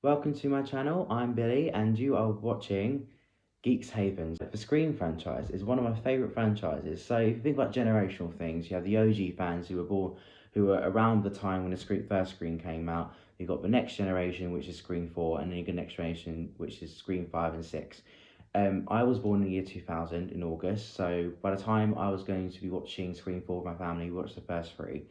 Welcome to my channel. I'm Billy and you are watching Geeks-Haven. The Scream franchise is one of my favourite franchises. So if you think about generational things, you have the OG fans who were around the time when the first Scream came out. You've got the next generation, which is Scream 4, and then you've got the next generation, which is Scream 5 and 6. I was born in the year 2000 in August, so by the time I was going to be watching Scream 4 with my family, we watched the first three.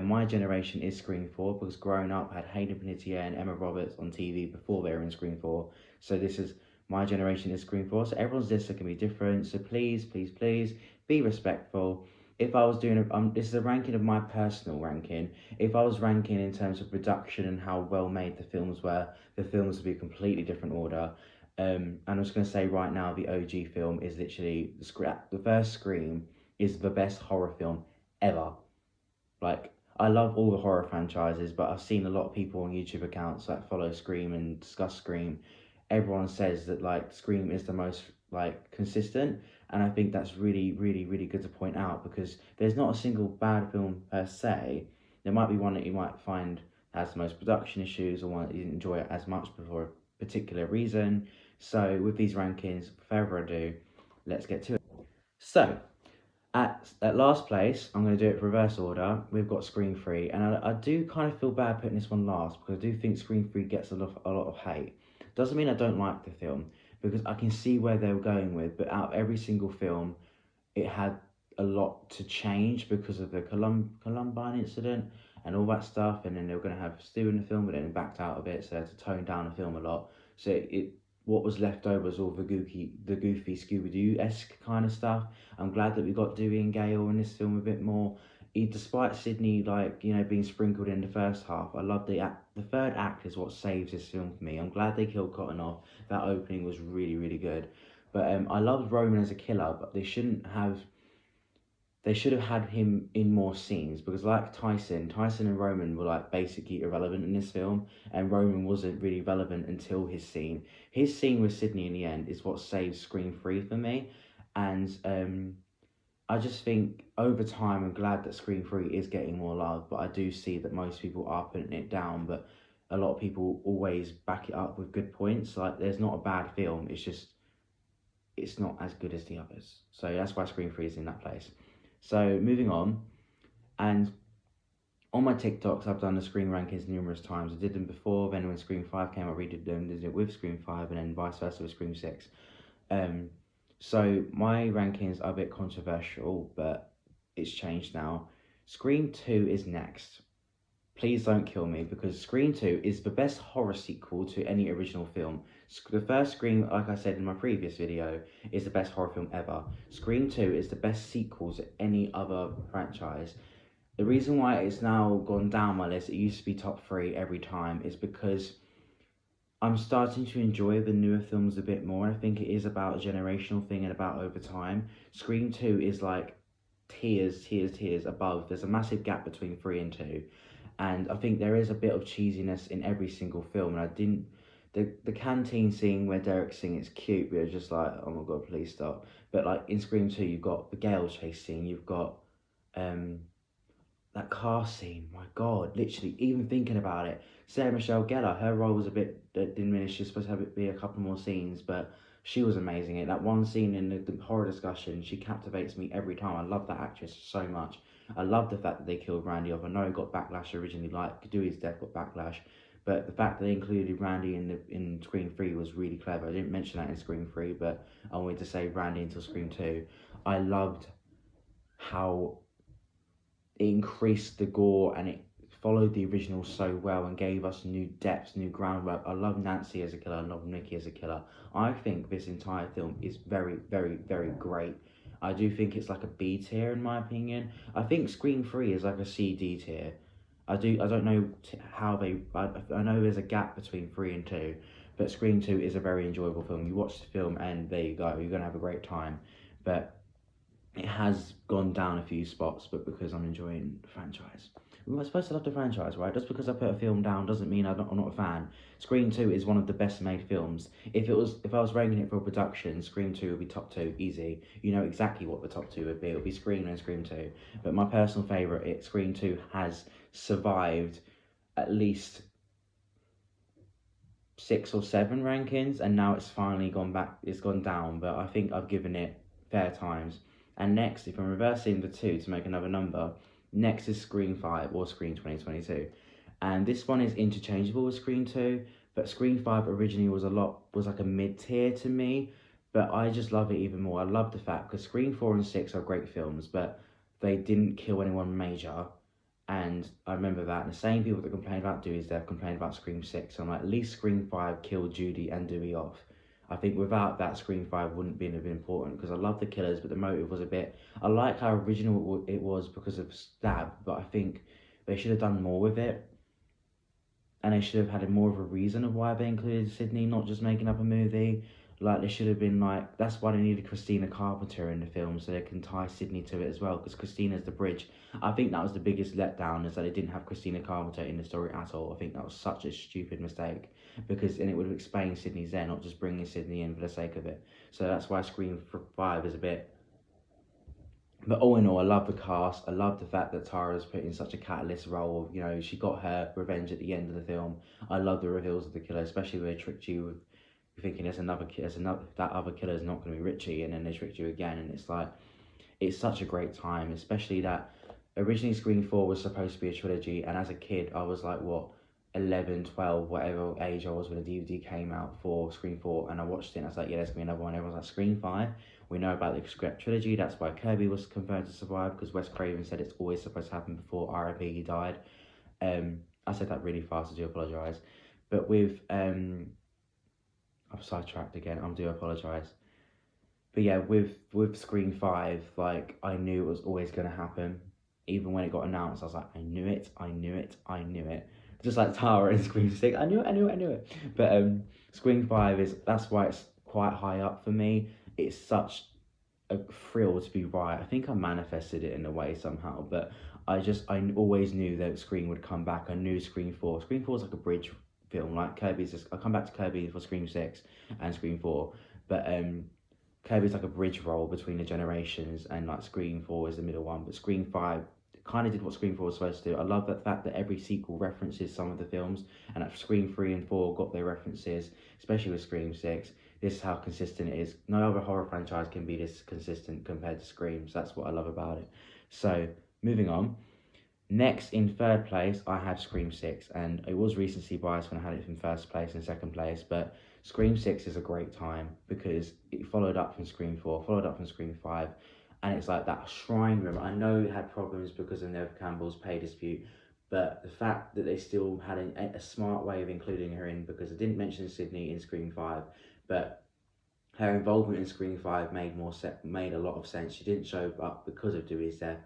My generation is Scream 4 because growing up I had Hayden Panettiere and Emma Roberts on TV before they were in Scream 4. So this is my generation is Scream 4. So everyone's list can be different. So please be respectful. If I was doing this is a ranking of my personal ranking. If I was ranking in terms of production and how well made the films were, the films would be a completely different order. And I'm just going to say right now, the OG film is literally the first Scream is the best horror film ever. Like, I love all the horror franchises, but I've seen a lot of people on YouTube accounts that follow Scream and discuss Scream. Everyone says that like Scream is the most like consistent, and I think that's really good to point out because there's not a single bad film per se. There might be one that you might find has the most production issues or one that you didn't enjoy it as much for a particular reason. So with these rankings, without further ado, let's get to it. So at last place, I'm going to do it reverse order. We've got Scream 3, and I do kind of feel bad putting this one last because I do think Scream 3 gets a lot of hate. Doesn't mean I don't like the film because I can see where they were going with, but out of every single film, it had a lot to change because of the Columbine incident and all that stuff, and then they were going to have Stu in the film, but then backed out of it, so they had to tone down the film a lot. So what was left over was all the goofy Scooby-Doo-esque kind of stuff. I'm glad that we got Dewey and Gale in this film a bit more. Despite Sydney, like, you know, being sprinkled in the first half, I love the third act is what saves this film for me. I'm glad they killed Cotton off. That opening was really good. But I loved Roman as a killer, but they should have had him in more scenes because like Tyson and Roman were like basically irrelevant in this film, and Roman wasn't really relevant until his scene. His scene with Sydney in the end is what saves Scream 3 for me, and I just think over time I'm glad that Scream 3 is getting more love, but I do see that most people are putting it down, but a lot of people always back it up with good points. Like, there's not a bad film, it's just it's not as good as the others. So that's why Scream 3 is in that place. So moving on, and on my TikToks, I've done the Scream rankings numerous times. I did them before, then when Scream 5 came, I redid them, did it with Scream 5, and then vice versa with Scream 6. So my rankings are a bit controversial, but it's changed now. Scream 2 is next. Please don't kill me, because Scream 2 is the best horror sequel to any original film. The first Scream, like I said in my previous video, is the best horror film ever. Scream 2 is the best sequel to any other franchise. The reason why it's now gone down my list, it used to be top 3 every time, is because I'm starting to enjoy the newer films a bit more. I think it is about a generational thing and about over time. Scream 2 is like tiers above. There's a massive gap between 3 and 2. And I think there is a bit of cheesiness in every single film. And I didn't... The canteen scene where Derek's singing, it's cute, but it's just like, oh my god, please stop. But like in Scream 2, you've got the Gale chase scene, you've got that car scene, my god, literally, even thinking about it. Sarah Michelle Gellar, her role was a bit diminished. She's supposed to be a couple more scenes, but she was amazing in that one scene in the horror discussion. She captivates me every time. I love that actress so much. I love the fact that they killed Randy off. I know it got backlash originally, like Dewey's death got backlash, but the fact that they included Randy in Scream 3 was really clever. I didn't mention that in Scream 3, but I wanted to say Randy until Scream 2. I loved how it increased the gore and it followed the original so well and gave us new depths, new groundwork. I love Nancy as a killer, I love Nikki as a killer. I think this entire film is very great. I do think it's like a B tier in my opinion. I think Scream 3 is like a CD tier. I don't know how I know there's a gap between 3 and 2, but Scream 2 is a very enjoyable film. You watch the film and there you go, you're gonna have a great time. But it has gone down a few spots, but because I'm enjoying the franchise. We're supposed to love the franchise, right? Just because I put a film down doesn't mean I'm not a fan. Scream 2 is one of the best made films. If I was ranking it for production, Scream 2 would be top 2, easy. You know exactly what the top 2 would be. It would be Scream and Scream 2. But my personal favourite, Scream 2 has survived at least 6 or 7 rankings, and now it's finally gone back. It's gone down, but I think I've given it fair times. And next, if I'm reversing the two to make another number, next is Scream 5 or Scream 2022, and this one is interchangeable with Scream 2. But Scream 5 originally was like a mid tier to me, but I just love it even more. I love the fact because Scream 4 and 6 are great films, but they didn't kill anyone major. And I remember that. And the same people that complained about Dewey's death complained about Scream 6. So I'm like, at least Scream 5 killed Judy and Dewey off. I think without that, Scream 5 wouldn't have been important because I love the killers, but the motive was a bit. I like how original it was because of Stab, but I think they should have done more with it. And they should have had more of a reason of why they included Sydney, not just making up a movie. Like, they should have been like, that's why they needed Christina Carpenter in the film, so they can tie Sydney to it as well, because Christina's the bridge. I think that was the biggest letdown, is that they didn't have Christina Carpenter in the story at all. I think that was such a stupid mistake, because and it would have explained Sydney's there, not just bringing Sydney in for the sake of it. So that's why Scream 5 is a bit. But all in all, I love the cast. I love the fact that Tara's put in such a catalyst role. You know, she got her revenge at the end of the film. I love the reveals of the killer, especially when they tricked you with thinking that other killer is not going to be Richie, and then they tricked you again, and it's like, it's such a great time, especially that originally Scream 4 was supposed to be a trilogy, and as a kid I was like, what, 11, 12, whatever age I was when the DVD came out for Scream 4, and I watched it and I was like, yeah, there's going to be another one. Everyone's like, Scream 5, we know about the script trilogy, that's why Kirby was confirmed to survive, because Wes Craven said it's always supposed to happen before RIP he died. I said that really fast, I do apologise. But with I've sidetracked again, I do apologise. But yeah, with Scream 5, like, I knew it was always going to happen. Even when it got announced, I was like, I knew it. Just like Tara in Scream 6, I knew it. But Scream 5 that's why it's quite high up for me. It's such a thrill to be right. I think I manifested it in a way somehow, but I always knew that Scream would come back. I knew Scream 4 is like a bridge film, like Kirby's just, I'll come back to Kirby for Scream 6 and Scream 4, but Kirby's like a bridge role between the generations, and like Scream 4 is the middle one, but Scream 5 kind of did what Scream 4 was supposed to do. I love the fact that every sequel references some of the films, and that Scream 3 and 4 got their references, especially with Scream 6. This is how consistent it is. No other horror franchise can be this consistent compared to Scream, so that's what I love about it. So, moving on. Next, in third place, I have Scream 6, and it was recency bias when I had it in first place and second place, but Scream 6 is a great time because it followed up from Scream 4, followed up from Scream 5, and it's like that shrine room. I know it had problems because of Neve Campbell's pay dispute, but the fact that they still had a smart way of including her in, because I didn't mention Sydney in Scream 5, but her involvement in Scream 5 made a lot of sense. She didn't show up because of Dewey's death,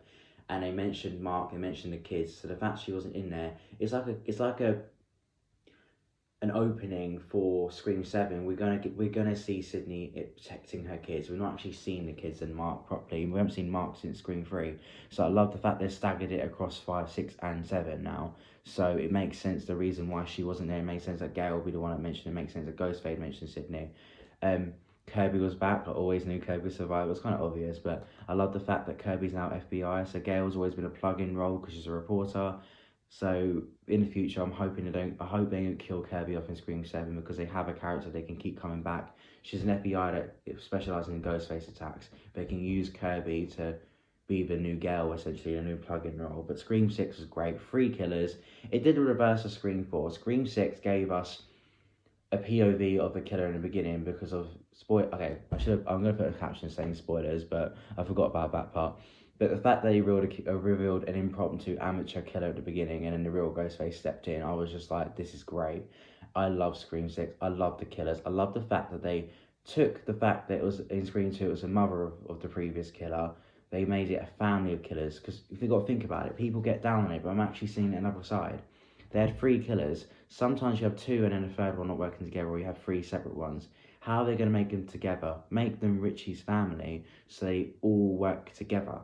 and they mentioned Mark, they mentioned the kids, so the fact she wasn't in there, it's like an opening for Scream 7. We're gonna see Sydney protecting her kids. We're not actually seeing the kids and Mark properly. We haven't seen Mark since Scream 3, so I love the fact they staggered it across 5, 6, and 7 now. So it makes sense the reason why she wasn't there. It makes sense that Gail will be the one that mentioned it. It makes sense that Ghostface mentioned Sydney. Kirby was back. I always knew Kirby would survive. It was kind of obvious, but I love the fact that Kirby's now FBI. So Gail's always been a plug-in role because she's a reporter. So in the future, I hope they don't kill Kirby off in Scream 7, because they have a character they can keep coming back. She's an FBI that specialises in Ghostface attacks. They can use Kirby to be the new Gale, essentially, a new plug-in role. But Scream 6 was great. 3 killers. It did the reverse of Scream 4. Scream 6 gave us a POV of the killer in the beginning because of okay, I'm gonna put a caption saying spoilers, but I forgot about that part. But the fact that they revealed an impromptu amateur killer at the beginning, and then the real Ghostface stepped in, I was just like, this is great. I love Scream 6. I love the killers. I love the fact that they took the fact that it was in Scream 2, it was the mother of the previous killer. They made it a family of killers, because if you've got to think about it, people get down on it, but I'm actually seeing another side. They had 3 killers. Sometimes you have 2 and then a third one not working together, or you have 3 separate ones. How are they going to make them together? Make them Richie's family so they all work together.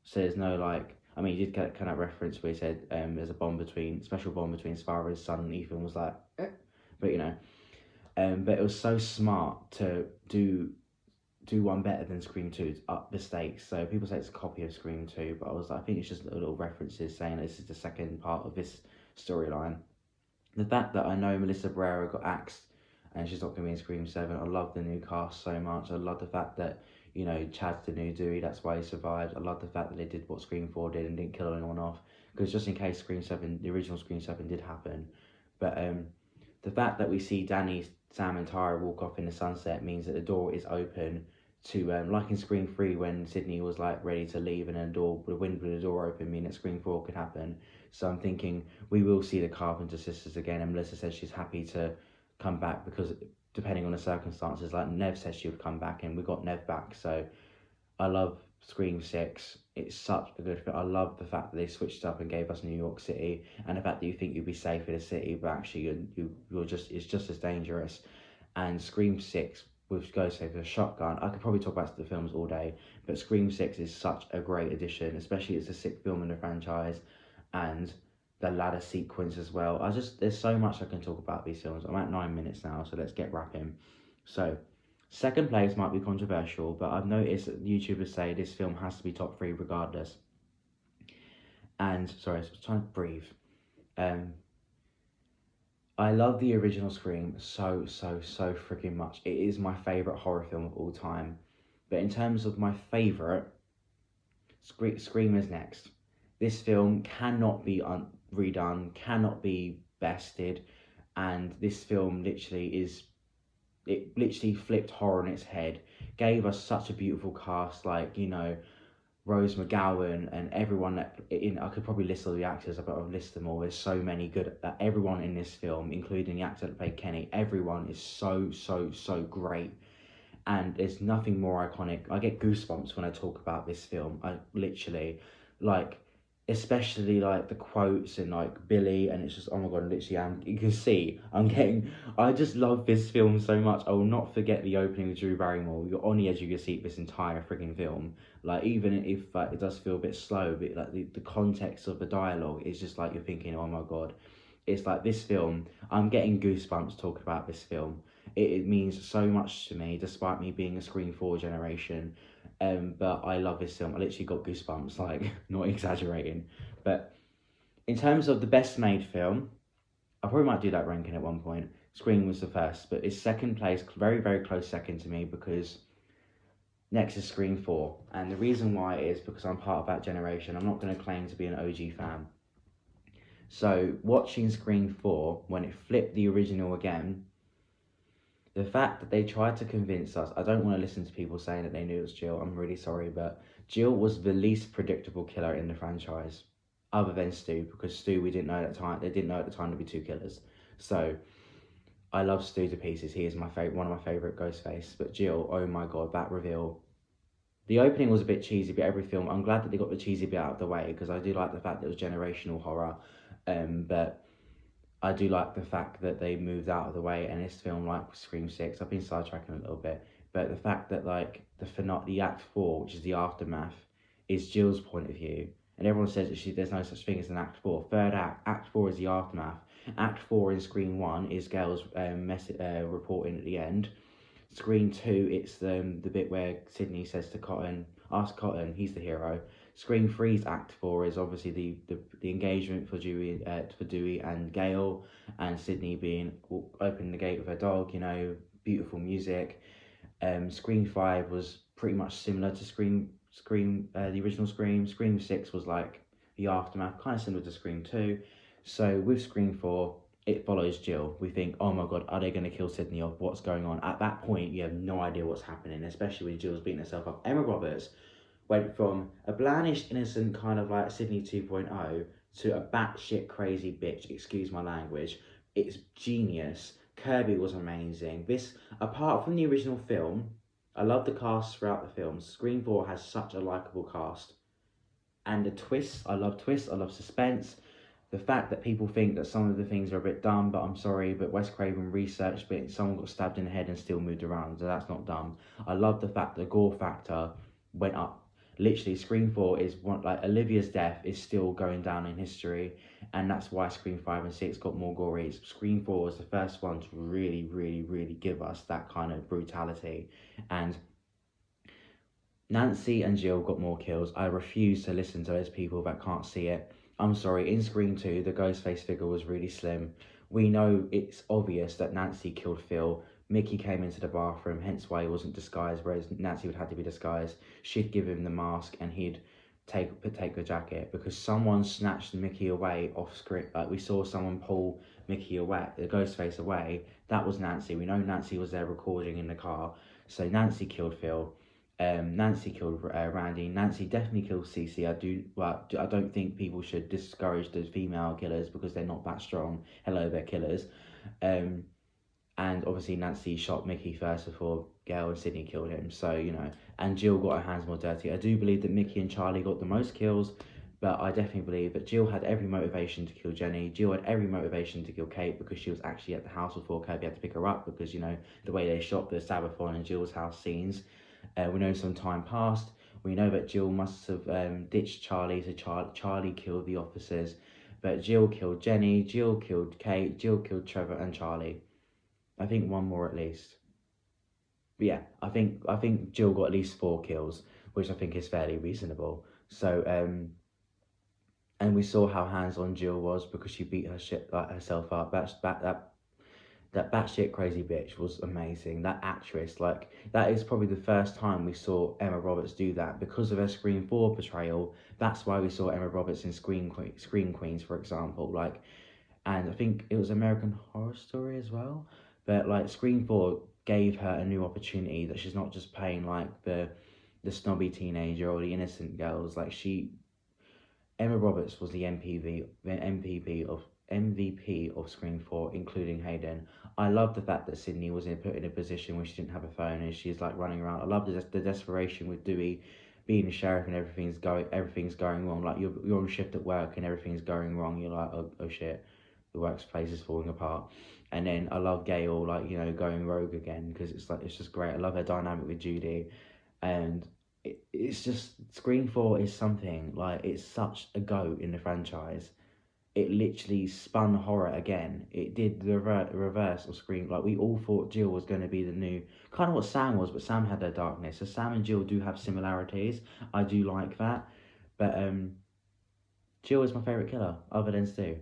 So there's no like, I mean, you did get kind of reference where he said there's a special bond between his father and his son, and Ethan was like, eh. But you know, but it was so smart to do one better than Scream 2, to up the stakes. So people say it's a copy of Scream 2, but I think it's just little references saying this is the second part of this storyline. The fact that I know Melissa Barrera got axed and she's not going to be in Scream 7. I love the new cast so much. I love the fact that, you know, Chad's the new Dewey, that's why he survived. I love the fact that they did what Scream 4 did and didn't kill anyone off, because just in case Scream 7, the original Scream 7 did happen. But the fact that we see Danny, Sam and Tara walk off in the sunset means that the door is open to, like in Scream 3 when Sydney was like ready to leave and then the wind with the door open, meaning that Scream 4 could happen. So I'm thinking we will see the Carpenter sisters again, and Melissa says she's happy to come back because depending on the circumstances, like Nev said she would come back and we got Nev back. So I love Scream 6. It's such a good film. I love the fact that they switched up and gave us New York City, and the fact that you think you'd be safe in a city, but actually you're just, it's just as dangerous. And Scream 6 with Ghostface with a shotgun, I could probably talk about the films all day, but Scream 6 is such a great addition, especially it's the sixth film in the franchise, and the ladder sequence as well. There's so much I can talk about these films. I'm at 9 minutes now, so let's get wrapping. So, second place might be controversial, but I've noticed that YouTubers say this film has to be top 3 regardless. And, sorry, I was trying to breathe. I love the original Scream so freaking much. It is my favourite horror film of all time. But in terms of my favourite, Scream is next. This film cannot be redone, cannot be bested, and this film literally flipped horror on its head, gave us such a beautiful cast, like, you know, Rose McGowan and everyone that I could probably list all the actors, but I've listed them all. There's so many good, everyone in this film, including the actor that played Kenny, everyone is so great. And there's nothing more iconic. I get goosebumps when I talk about this film. I literally, like, especially like the quotes and like Billy, and it's just, oh my god, literally, you can see I just love this film so much. I will not forget the opening with Drew Barrymore. You're on the edge of your seat this entire freaking film. Like, even if it does feel a bit slow, but like the context of the dialogue is just like you're thinking, oh my god. It's like this film, I'm getting goosebumps talking about this film. It means so much to me, despite me being a Scream 4 generation. But I love this film. I literally got goosebumps, like, not exaggerating. But in terms of the best made film, I probably might do that ranking at one point. Scream was the first, but it's second place, very close second to me, because next is Scream 4. And the reason why is because I'm part of that generation. I'm not going to claim to be an OG fan. So watching Scream 4, when it flipped the original again, the fact that they tried to convince us, I don't want to listen to people saying that they knew it was Jill, I'm really sorry, but Jill was the least predictable killer in the franchise, other than Stu, because Stu, we didn't know at the time, they didn't know at the time there'd be 2 killers. So, I love Stu to pieces, he is one of my favourite Ghostface, but Jill, oh my god, that reveal. The opening was a bit cheesy, but every film, I'm glad that they got the cheesy bit out of the way, because I do like the fact that it was generational horror, but I do like the fact that they moved out of the way, and this film, like Scream 6, I've been sidetracking a little bit, but the fact that, like, the Act 4, which is the aftermath, is Jill's point of view, and everyone says that there's no such thing as an Act 4. Third Act 4 is the aftermath. Act 4 in Scream 1 is Gail's reporting at the end. Scream 2, it's the bit where Sydney says to Cotton, ask Cotton, he's the hero. Scream 3's Act 4 is obviously the engagement for Dewey and Gail, and Sydney opening the gate with her dog, you know, beautiful music. Scream 5 was pretty much similar to the original Scream. Scream 6 was like the aftermath, kind of similar to Scream 2. So with Scream 4, it follows Jill. We think, oh my god, are they going to kill Sydney off? What's going on? At that point, you have no idea what's happening, especially when Jill's beating herself up. Emma Roberts went from a blandish, innocent kind of like Sydney 2.0 to a batshit crazy bitch, excuse my language. It's genius. Kirby was amazing. This, apart from the original film, I love the cast throughout the films. Scream 4 has such a likeable cast. And the twists, I love suspense. The fact that people think that some of the things are a bit dumb, but I'm sorry, but Wes Craven researched, but someone got stabbed in the head and still moved around, so that's not dumb. I love the fact that the gore factor went up. Literally, Scream 4 is like Olivia's death is still going down in history, and that's why Scream 5 and 6 got more gory. Scream 4 was the first one to really give us that kind of brutality, and Nancy and Jill got more kills. I refuse to listen to those people that can't see it. I'm sorry, in Scream 2, the Ghostface figure was really slim. we know it's obvious that Nancy killed Phil. Mickey came into the bathroom, hence why he wasn't disguised, whereas Nancy would have to be disguised. She'd give him the mask and he'd take the jacket because someone snatched Mickey away off screen. Like, we saw someone pull Mickey away, the Ghostface away. That was Nancy. We know Nancy was there recording in the car. So Nancy killed Phil. Nancy killed Randy. Nancy definitely killed Cece. I don't think people should discourage the female killers because they're not that strong. Hello, they're killers. And obviously Nancy shot Mickey first before Gail and Sydney killed him. So, and Jill got her hands more dirty. I do believe that Mickey and Charlie got the most kills, but I definitely believe that Jill had every motivation to kill Jenny. Jill had every motivation to kill Kate because she was actually at the house before Kirby had to pick her up because, the way they shot the Sabathon and Jill's house scenes. We know some time passed. We know that Jill must have ditched Charlie, so Charlie killed the officers. But Jill killed Jenny, Jill killed Kate, Jill killed Trevor and Charlie. I think one more at least. But yeah, I think Jill got at least 4 kills, which I think is fairly reasonable. So and we saw how hands-on Jill was because she beat herself up. That batshit crazy bitch was amazing. That actress, that is probably the first time we saw Emma Roberts do that because of her Scream 4 portrayal. That's why we saw Emma Roberts in Scream Queens, for example. And I think it was American Horror Story as well. But Scream 4 gave her a new opportunity that she's not just playing the snobby teenager or the innocent girls. Emma Roberts was the MVP of Scream 4, including Hayden. I love the fact that Sydney was put in a position where she didn't have a phone and she's running around. I love the desperation with Dewey being a sheriff and everything's going wrong. You're on shift at work and everything's going wrong. You're like, oh shit, the workplace is falling apart. And then I love Gail going rogue again because it's just great. I love her dynamic with Judy, and it's just Scream 4 is something it's such a goat in the franchise. It literally spun horror again. It did the reverse of Scream. We all thought Jill was going to be the new, kind of what Sam was, but Sam had their darkness. So Sam and Jill do have similarities. I do like that. But Jill is my favourite killer, other than Stu.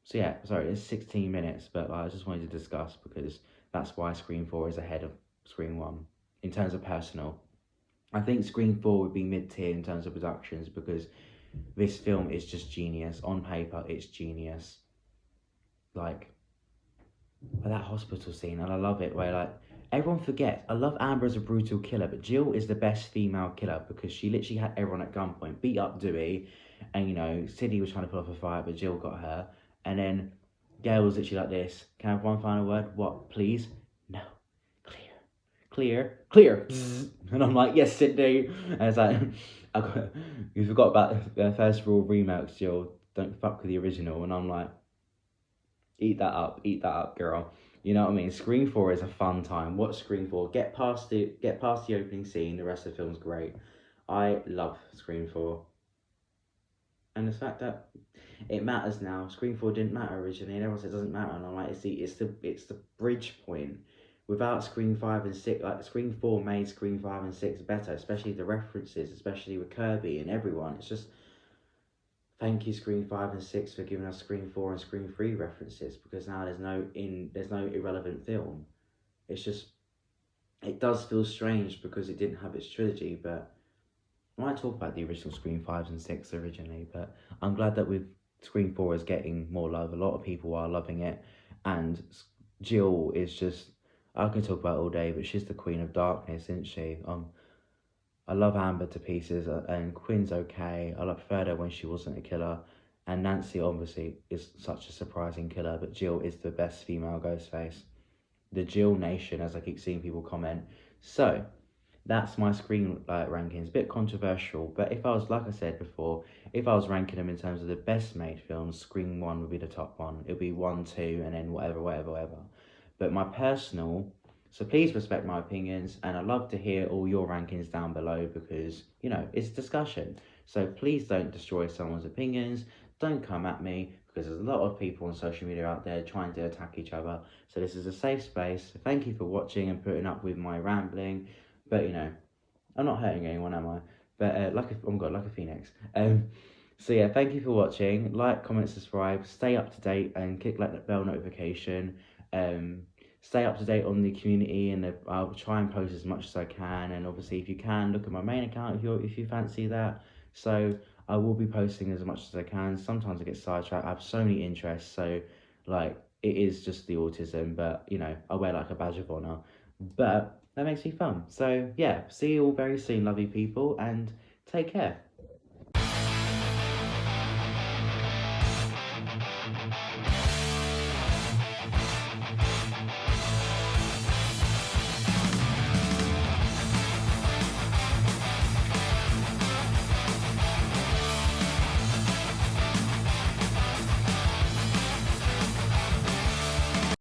So yeah, sorry, it's 16 minutes, but I just wanted to discuss because that's why Scream 4 is ahead of Scream 1 in terms of personal. I think Scream 4 would be mid-tier in terms of productions because this film is just genius. On paper, it's genius. That hospital scene, and I love it, where everyone forgets. I love Amber as a brutal killer, but Jill is the best female killer because she literally had everyone at gunpoint, beat up Dewey, and Sydney was trying to pull off a fight, but Jill got her. And then Gail was literally like this. Can I have one final word? What, please? No. Clear. And I'm like, yes, Sydney. And it's you forgot about the first rule of remakes, Jill. Don't fuck with the original. And I'm like, eat that up, girl. You know what I mean? Scream 4 is a fun time. Watch Scream 4. Get past the opening scene. The rest of the film's great. I love Scream 4. And the fact that it matters now. Scream 4 didn't matter originally, and everyone says it doesn't matter. And I'm like, it's the bridge point. Without Scream 5 and 6, Scream 4 made Scream 5 and 6 better, especially the references, especially with Kirby and everyone. It's just, thank you Scream 5 and 6 for giving us Scream 4 and Scream 3 references, because now there's no irrelevant film. It's just, it does feel strange because it didn't have its trilogy, but I might talk about the original Scream 5 and 6 originally, but I'm glad that with Scream 4 is getting more love. A lot of people are loving it, and Jill is just, I can talk about it all day, but she's the queen of darkness, isn't she? I love Amber to pieces, and Quinn's okay. I preferred her when she wasn't a killer, and Nancy obviously is such a surprising killer, but Jill is the best female Ghostface. The Jill Nation, as I keep seeing people comment. So, that's my Scream rankings. Bit controversial, but if I was, like I said before, if I was ranking them in terms of the best made films, Scream 1 would be the top one. It would be 1, 2, and then whatever. But my personal, so please respect my opinions, and I'd love to hear all your rankings down below because, it's discussion. So please don't destroy someone's opinions. Don't come at me because there's a lot of people on social media out there trying to attack each other. So this is a safe space. Thank you for watching and putting up with my rambling. But, I'm not hurting anyone, am I? But like a phoenix. So yeah, thank you for watching. Like, comment, subscribe, stay up to date, and click like the bell notification. Um, Stay up to date on the community, and I'll try and post as much as I can. And obviously, if you can, look at my main account if you fancy that. So I will be posting as much as I can. Sometimes I get sidetracked. I have so many interests, so like it is just the autism, but I wear like a badge of honor. But that makes me fun. So yeah, see you all very soon, lovely people, and take care.